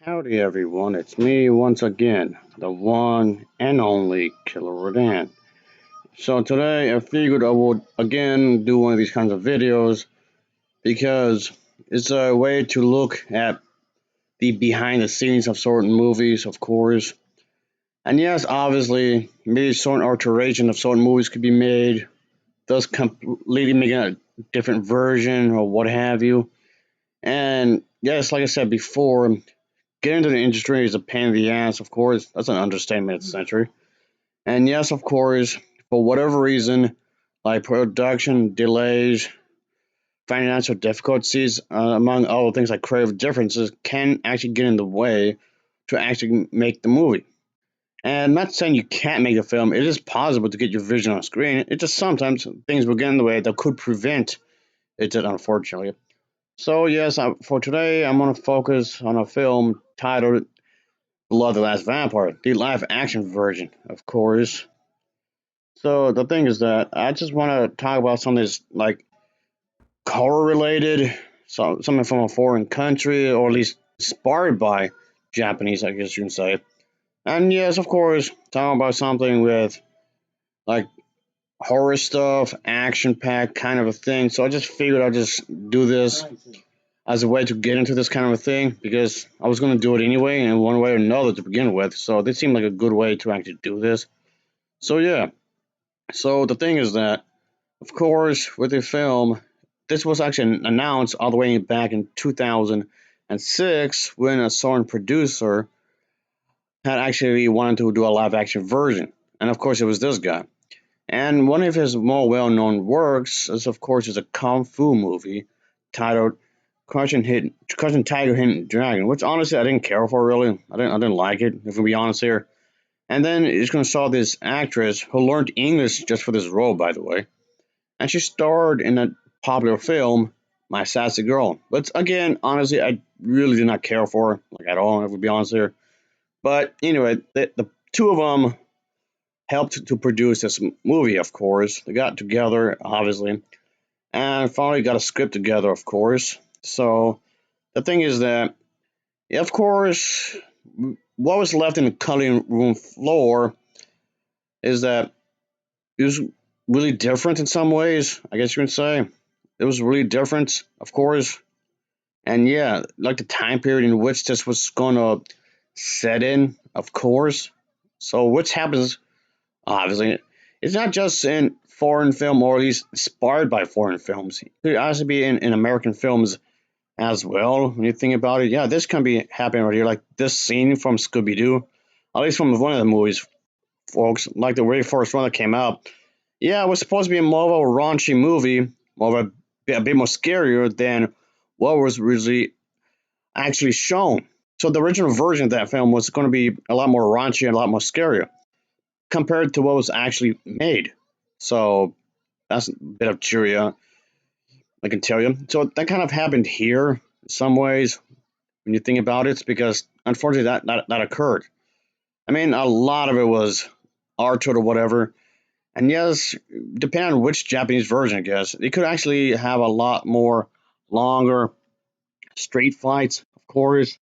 Howdy everyone, it's me once again, the one and only Killer Rodan. So today I figured I would again do one of these kinds of videos because it's a way to look at the behind the scenes of certain movies, of course. And yes, obviously, maybe certain alteration of certain movies could be made, thus completely making a different version or what have you. And yes, like I said before, getting into the industry is a pain in the ass, of course. That's an understatement of the century. And yes, of course, for whatever reason, like production delays, financial difficulties, among other things like creative differences, can actually get in the way to actually make the movie. And I'm not saying you can't make a film, it is possible to get your vision on screen. It just sometimes things will get in the way that could prevent it, unfortunately. So, yes, for today, I'm going to focus on a film titled Blood the Last Vampire, the live action version, of course. So the thing is that I just want to talk about something that's like horror related, so something from a foreign country, or at least inspired by Japanese, I guess you can say. And yes, of course, talking about something with like horror stuff, action packed kind of a thing. So I just figured I'd just do this as a way to get into this kind of a thing because I was going to do it anyway in one way or another to begin with. So this seemed like a good way to actually do this. So yeah. So the thing is that, of course, with the film, this was actually announced all the way back in 2006 when a certain producer had actually wanted to do a live action version. And of course, it was this guy. And one of his more well known works is, of course, is a kung fu movie titled Crouching Tiger, Hidden Dragon, which honestly I didn't care for really. I didn't like it, if we be honest here. And then it's going to star this actress who learned English just for this role, by the way. And she starred in a popular film, My Sassy Girl. But again, honestly, I really did not care for her, like at all, if we be honest here. But anyway, the two of them helped to produce this movie, of course. They got together, obviously, and finally got a script together, of course. So the thing is that, yeah, of course, what was left in the cutting room floor is that it was really different in some ways, I guess you could say. It was really different, of course. And yeah, like the time period in which this was going to set in, of course. So, which happens, obviously, it's not just in foreign film or at least inspired by foreign films. It could also be in American films as well. When you think about it, yeah, this can be happening right here. Like this scene from Scooby Doo, at least from one of the movies, folks, like the very first one that came out. Yeah, it was supposed to be more of a raunchy movie, more of a bit more scarier than what was really actually shown. So the original version of that film was going to be a lot more raunchy and a lot more scarier compared to what was actually made. So that's a bit of trivia, I can tell you. So that kind of happened here in some ways when you think about it, because unfortunately that occurred. I mean, a lot of it was altered or whatever. And yes, depending on which Japanese version, I guess, it could actually have a lot more longer street fights, of course.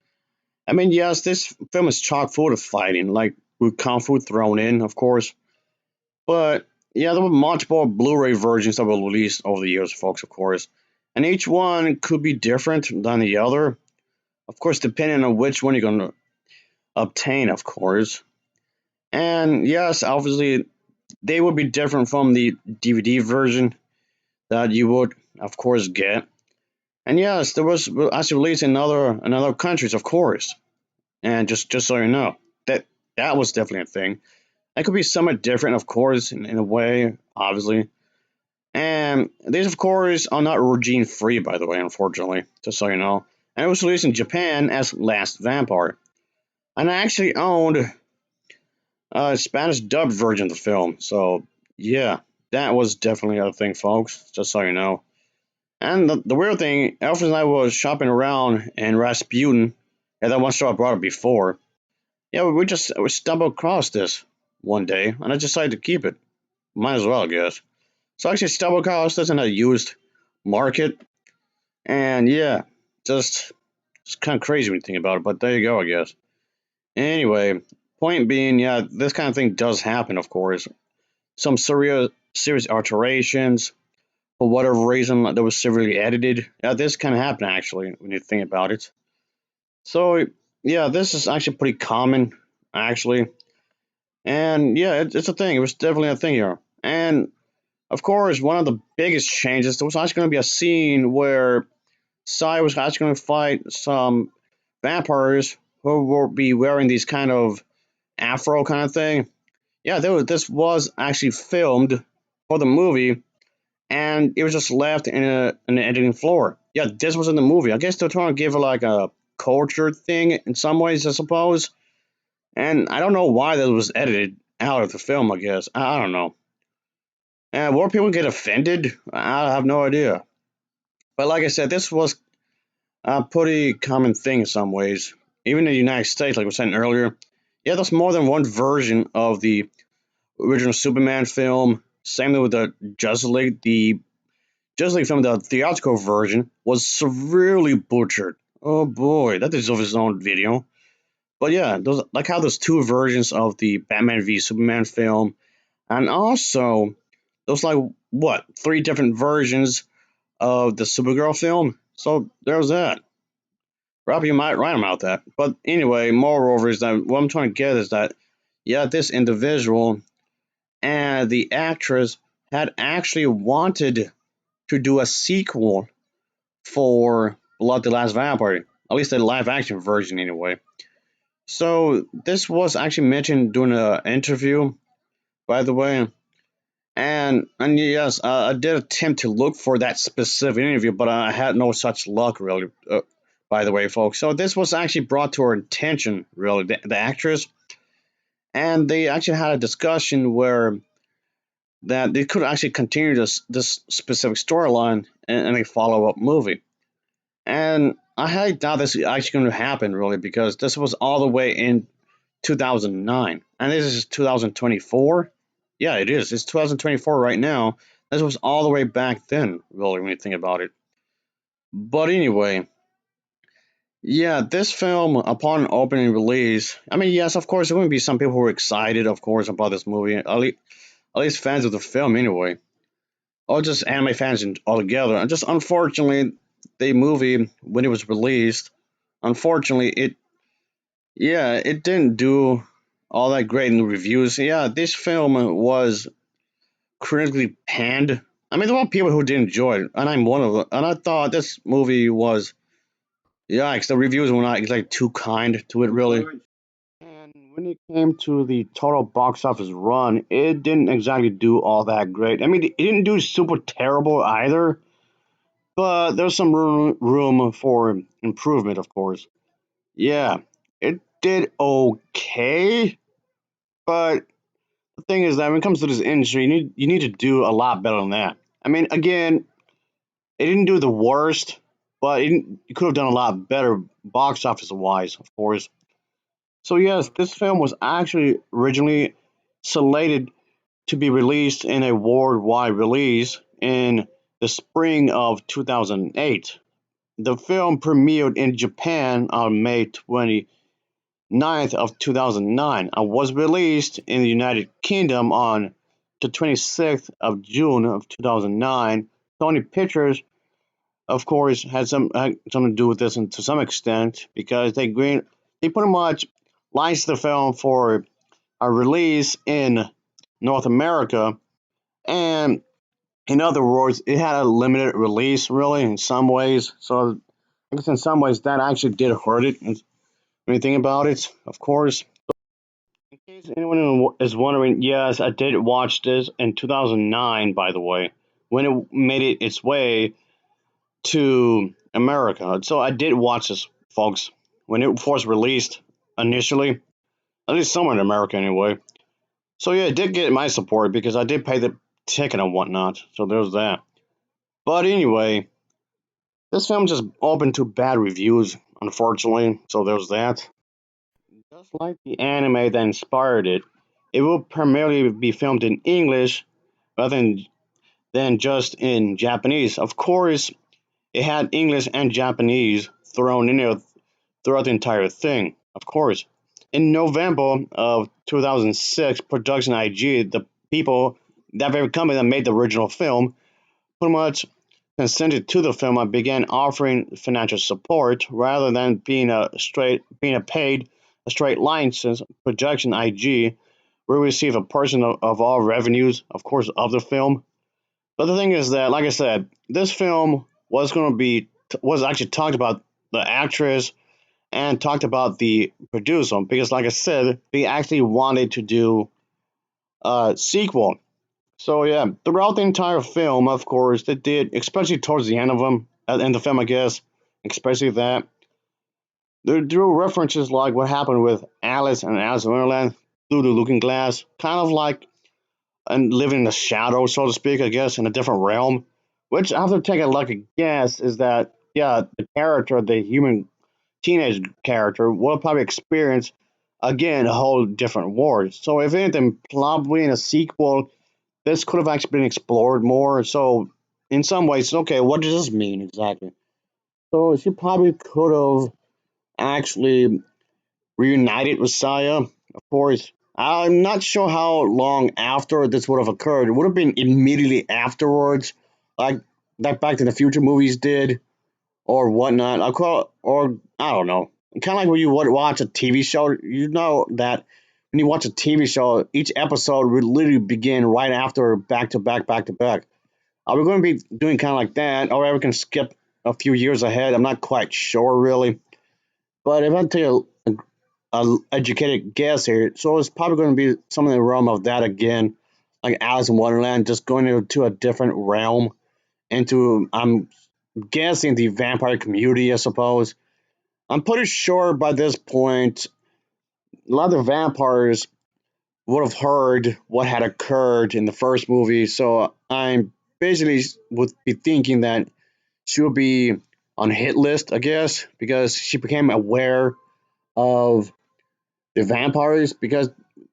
I mean, yes, this film is chock full of fighting, like with kung fu thrown in, of course. But yeah, there were multiple Blu-ray versions that were released over the years, folks, of course. And each one could be different than the other, of course, depending on which one you're going to obtain, of course. And yes, obviously, they would be different from the DVD version that you would, of course, get. And yes, there was actually released in other countries, of course. And just so you know, that that was definitely a thing. It could be somewhat different, of course, in a way, obviously. And these, of course, are not regime free, by the way, unfortunately, just so you know. And it was released in Japan as Last Vampire. And I actually owned a Spanish dubbed version of the film. So, yeah, that was definitely a thing, folks, just so you know. And the weird thing, Alfred and I was shopping around in Rasputin, and that one store I brought it before. Yeah, we stumbled across this one day, and I decided to keep it. Might as well, I guess. So I actually stumbled across this in a used market, and yeah, just It's kind of crazy when you think about it, but there you go, I guess. Anyway, point being, yeah, this kind of thing does happen, of course. Some serious alterations, for whatever reason, that was severely edited. Yeah, this kind of happened, actually, when you think about it. So, yeah, this is actually pretty common, actually. And yeah, it's a thing. It was definitely a thing here. And of course, one of the biggest changes, there was actually going to be a scene where Sai was actually going to fight some vampires who will be wearing these kind of afro kind of thing. Yeah, this was actually filmed for the movie, and it was just left in an editing floor. Yeah, this was in the movie. I guess they're trying to give it like a culture thing in some ways, I suppose. And I don't know why that was edited out of the film. I guess I don't know. And were people get offended? I have no idea. But like I said, this was a pretty common thing in some ways. Even in the United States, like I was saying earlier, yeah, there's more than one version of the original Superman film. Same thing with the Justice League. The Justice League film, the theatrical version, was severely butchered. Oh boy, that deserves its own video. But yeah, those like how there's two versions of the Batman v Superman film, and also there's like what three different versions of the Supergirl film. So there's that. Rob, you might write about that. But anyway, moreover, is that what I'm trying to get is that yeah, this individual and the actress had actually wanted to do a sequel for Blood the Last Vampire, at least the live action version anyway. So this was actually mentioned during an interview, by the way. And yes, I did attempt to look for that specific interview, but I had no such luck really. By the way, folks, so this was actually brought to our attention, really, the actress, and they actually had a discussion where that they could actually continue this specific storyline in a follow up movie. And I highly doubt this is actually going to happen, really, because this was all the way in 2009, and this is 2024. Yeah, it is. It's 2024 right now. This was all the way back then, really, when you think about it. But anyway, yeah, this film, upon opening release, I mean, yes, of course, there would be some people who were excited, of course, about this movie, at least fans of the film, anyway, or just anime fans altogether. And just unfortunately, the movie, when it was released, unfortunately, it didn't do all that great in the reviews. Yeah, this film was critically panned. I mean, there were people who did enjoy it, and I'm one of them. And I thought this movie was, yikes, the reviews were not like too kind to it, really. And when it came to the total box office run, it didn't exactly do all that great. I mean, it didn't do super terrible either, but there's some room for improvement, of course. Yeah, it did okay, but the thing is that when it comes to this industry, you need to do a lot better than that. I mean, again, it didn't do the worst, but it could have done a lot better box office wise, of course. So yes, this film was actually originally slated to be released in a worldwide release in the spring of 2008. The film premiered in Japan on May 29th of 2009 and was released in the United Kingdom on the 26th of June of 2009. Sony Pictures, of course, had something to do with this to some extent because they pretty much licensed the film for a release in North America, and in other words, it had a limited release really in some ways. So I guess in some ways that actually did hurt it. When you think about it, of course. In case anyone is wondering, yes, I did watch this in 2009, by the way, when it made its way to America. So I did watch this, folks, when it was released initially, at least somewhere in America anyway. So yeah, it did get my support because I did pay the ticket and whatnot. So there's that. But anyway, this film just opened to bad reviews, unfortunately. So there's that. Just like the anime that inspired it, it will primarily be filmed in English rather than just in Japanese. Of course, it had English and Japanese thrown in there throughout the entire thing, of course. In November of 2006, Production IG, the people, that very company that made the original film, pretty much consented to the film and began offering financial support rather than being a paid a straight license. Production IG will receive a portion of all revenues, of course, of the film. But the thing is that, like I said, this film was actually talked about the actress and talked about the producer because, like I said, they actually wanted to do a sequel. So yeah, throughout the entire film, of course, they did, especially towards the end of them, in the film, I guess, especially that they drew references like what happened with Alice and Alice in Wonderland through the Looking Glass, kind of like and living in the shadow, so to speak, I guess, in a different realm. Which I have to take a look at guess is that yeah, the character, the human teenage character, will probably experience again a whole different world. So if anything, probably in a sequel, this could have actually been explored more. So in some ways, okay, what does this mean exactly? So she probably could have actually reunited with Saya, of course. I'm not sure how long after this would have occurred. It would have been immediately afterwards, like Back to the Future movies did, or whatnot. Or I don't know. Kind of like when you watch a TV show, you know that when you watch a TV show, each episode would literally begin right after back to back, back to back. Are we going to be doing kind of like that, or we can skip a few years ahead? I'm not quite sure really. But if I take a educated guess here. So it's probably going to be some in the realm of that again, like Alice in Wonderland, just going into a different realm, into I'm guessing the vampire community, I suppose. I'm pretty sure by this point, a lot of the vampires would have heard what had occurred in the first movie. So I'm basically would be thinking that she would be on hit list, I guess, because she became aware of the vampires because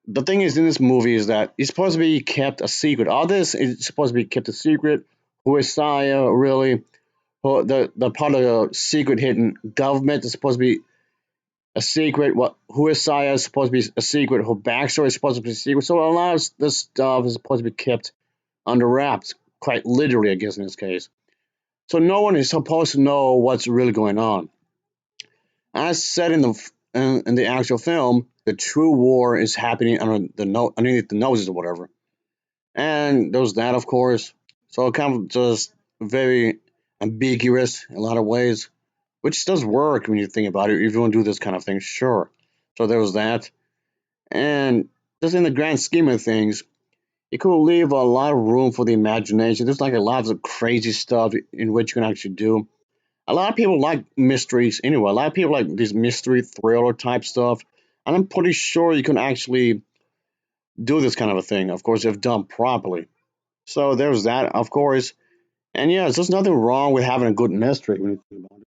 the thing is in this movie is that it's supposed to be kept a secret. All this is supposed to be kept a secret. Who is Saya really? Who, the part of the secret hidden government is supposed to be a secret. What who is Saya is supposed to be a secret. Her backstory is supposed to be a secret. So a lot of this stuff is supposed to be kept under wraps, quite literally, I guess in this case. So no one is supposed to know what's really going on. As said in the actual film, the true war is happening underneath the noses or whatever. And there's that, of course. So it kind of just very ambiguous in a lot of ways, which does work when you think about it. If you want to do this kind of thing, sure. So there was that. And just in the grand scheme of things, it could leave a lot of room for the imagination. There's like a lot of crazy stuff in which you can actually do. A lot of people like mysteries anyway. A lot of people like these mystery thriller type stuff. And I'm pretty sure you can actually do this kind of a thing, of course, if done properly. So there's that, of course. And yes, there's nothing wrong with having a good mystery when you think about it.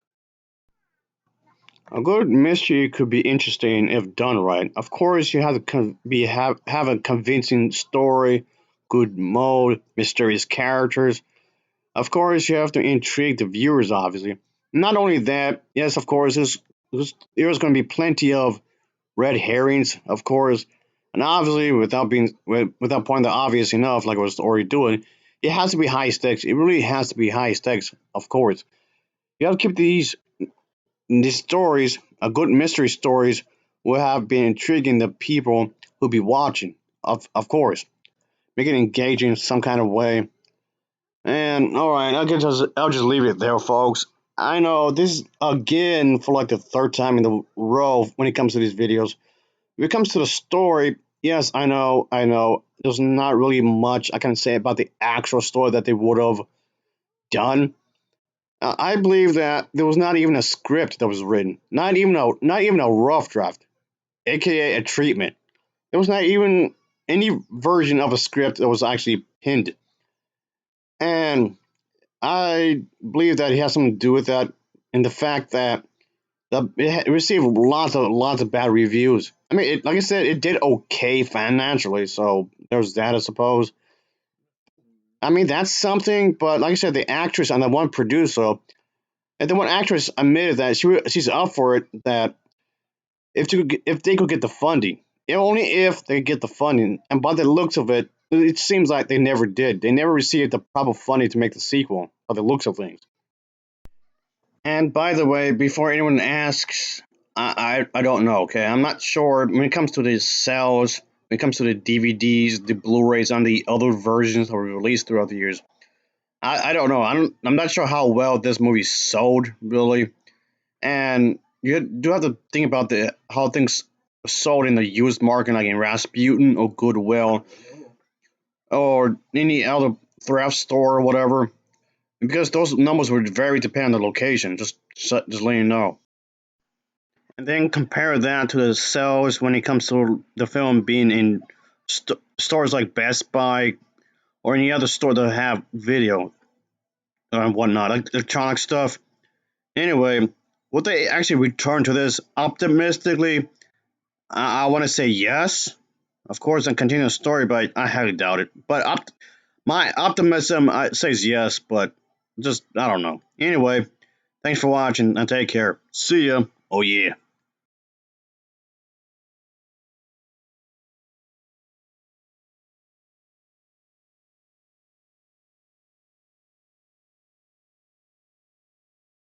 A good mystery could be interesting if done right. Of course, you have to have a convincing story, good mode, mysterious characters. Of course, you have to intrigue the viewers, obviously. Not only that, yes, of course, there's going to be plenty of red herrings, of course. And obviously, without pointing the obvious enough, like I was already doing, it has to be high stakes. It really has to be high stakes, of course. You have to keep these stories, a good mystery stories, will have been intriguing the people who be watching, of course. Make it engaging in some kind of way. And all right, I'll just leave it there, folks. I know this is again for like the third time in the row when it comes to these videos. When it comes to the story, yes, I know. There's not really much I can say about the actual story that they would have done. I believe that there was not even a script that was written, not even a rough draft, aka a treatment. There was not even any version of a script that was actually pinned. And I believe that it has something to do with that, and the fact that it received lots of bad reviews. I mean, like I said, it did okay financially, so there's that, I suppose. I mean, that's something, but like I said, the actress and the one producer, And then one actress admitted that she's up for it, that if they could get the funding, only if they get the funding. And by the looks of it, it seems like they never did. They never received the proper funding to make the sequel. By the looks of things. And by the way, before anyone asks, I don't know. Okay, I'm not sure when it comes to the sales. When it comes to the DVDs, the Blu-rays, and the other versions that were released throughout the years, I don't know. I'm not sure how well this movie sold really, and you do have to think about the how things sold in the used market, like in Rasputin or Goodwill or any other thrift store or whatever, because those numbers would vary depending on the location. Just letting you know. And then compare that to the sales when it comes to the film being in stores like Best Buy or any other store that have video and whatnot, like electronic stuff. Anyway, would they actually return to this optimistically? I want to say yes, of course, and continue the story, but I highly doubt it. But my optimism says yes, but just I don't know. Anyway, thanks for watching and take care. See ya. Oh yeah.